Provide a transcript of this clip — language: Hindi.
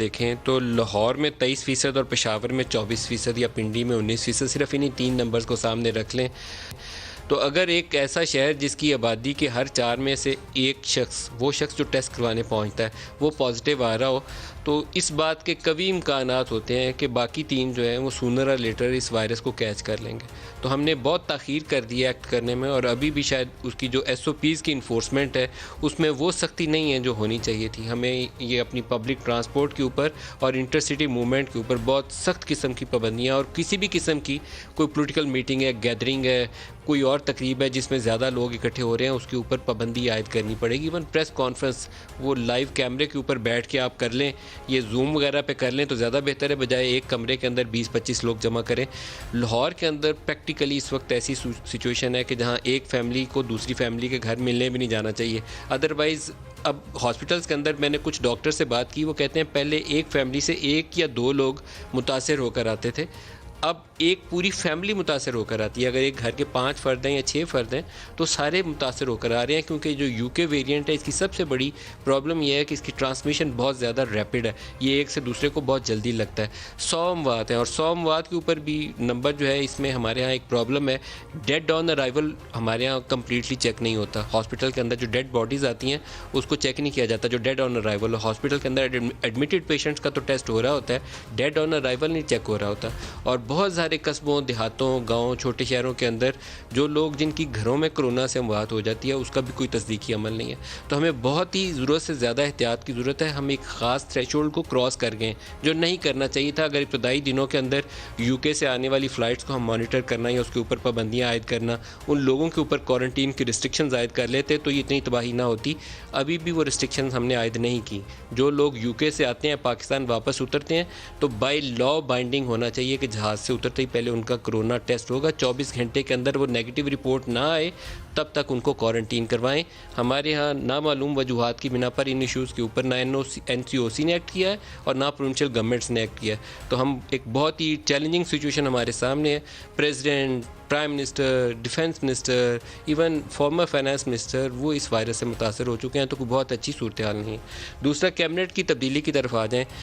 देखें तो लाहौर में 23% और पेशावर में 24% या पिंडी में 19%, सिर्फ इन्हीं 3 नंबर्स को सामने रख लें तो अगर एक ऐसा शहर जिसकी आबादी के हर 4 में से एक शख्स, वो शख्स जो टेस्ट करवाने पहुंचता है, वो पॉजिटिव आ रहा हो, तो इस बात के कभी इम्कानात होते हैं कि बाकी 3 जो हैं वो सूनर और लेटर इस वायरस को कैच कर लेंगे। तो हमने बहुत ताख़ीर कर दी है एक्ट करने में, और अभी भी शायद उसकी जो SOPs की इन्फोर्समेंट है उसमें वो सख्ती नहीं है जो होनी चाहिए थी। हमें ये अपनी पब्लिक ट्रांसपोर्ट के ऊपर और इंटरसिटी मूवमेंट के ऊपर बहुत सख्त किस्म की पाबंदियाँ, और किसी भी किस्म की कोई पॉलिटिकल मीटिंग है, गैदरिंग है, कोई और तकरीब है जिसमें ज़्यादा लोग इकट्ठे हो रहे हैं, उसके ऊपर पाबंदी आयद करनी पड़ेगी। इवन प्रेस कॉन्फ्रेंस वो लाइव कैमरे के ऊपर बैठ के आप कर लें, ये जूम वगैरह पे कर लें तो ज़्यादा बेहतर है, बजाय एक कमरे के अंदर 20-25 लोग जमा करें। लाहौर के अंदर प्रैक्टिकली इस वक्त ऐसी सिचुएशन है कि जहाँ एक फैमिली को दूसरी फैमिली के घर मिलने भी नहीं जाना चाहिए। अदरवाइज़ अब हॉस्पिटल्स के अंदर मैंने कुछ डॉक्टर से बात की, वो कहते हैं पहले एक फैमिली से 1 या 2 लोग मुतासर होकर आते थे, अब एक पूरी फैमिली मुतासर होकर आती है। अगर एक घर के 5 फ़र्द हैं या 6 फ़र्द हैं तो सारे मुतासर होकर आ रहे हैं, क्योंकि जो UK वेरिएंट है इसकी सबसे बड़ी प्रॉब्लम यह है कि इसकी ट्रांसमिशन बहुत ज़्यादा रैपिड है, ये एक से दूसरे को बहुत जल्दी लगता है। 100 अमवात हैं, और 100 अमवात के ऊपर भी नंबर जो है, इसमें हमारे यहाँ एक प्रॉब्लम है, डेड ऑन अराइवल हमारे यहाँ कम्प्लीटली चेक नहीं होता। हॉस्पिटल के अंदर जो डेड बॉडीज़ आती हैं उसको चेक नहीं किया जाता, जो डेड ऑन अराइवल हॉस्पिटल के अंदर एडमिटेड पेशेंट्स का तो टेस्ट हो रहा होता है, डेड ऑन अराइवल नहीं चेक हो रहा होता। और बहुत सारे कस्बों, देहातों, गाँव, छोटे शहरों के अंदर जो लोग जिनकी घरों में कोरोना से अमवात हो जाती है उसका भी कोई तस्दीकी अमल नहीं है। तो हमें बहुत ही ज़रूरत से ज़्यादा एहतियात की ज़रूरत है। हम एक ख़ास थ्रेशोल्ड को क्रॉस कर गए जो नहीं करना चाहिए था। अगर इब्तदाई दिनों के अंदर UK से आने वाली फ़्लाइट्स को हम मॉनिटर करना या उसके ऊपर पाबंदियाँ आयद करना, उन लोगों के ऊपर क्वारंटीन की रिस्ट्रिक्शंस आयद कर लेते तो ये इतनी तबाही ना होती। अभी भी वो रिस्ट्रिक्शंस हमने आयद नहीं की। जो लोग UK से आते हैं, पाकिस्तान वापस उतरते हैं, तो बाय लॉ बाइंडिंग होना चाहिए कि जहाज़ से उतरते ही पहले उनका कोरोना टेस्ट होगा। 24 घंटे के अंदर वो नेगेटिव रिपोर्ट ना आए तब तक उनको क्वारंटीन करवाएं। हमारे यहाँ नामालूम वजूहात की बिना पर इन इश्यूज़ के ऊपर ना NCOC ने एक्ट किया है और ना प्रोविंशियल गवर्नमेंट्स ने एक्ट किया है। तो हम एक बहुत ही चैलेंजिंग सिचुएशन हमारे सामने है। President, prime minister, defence minister, even former finance minister वो इस वायरस से मुतासर हो चुके हैं, तो कोई बहुत अच्छी सूरत हाल नहीं है। दूसरा, कैबिनेट की तब्दीली की तरफ आ जाएँ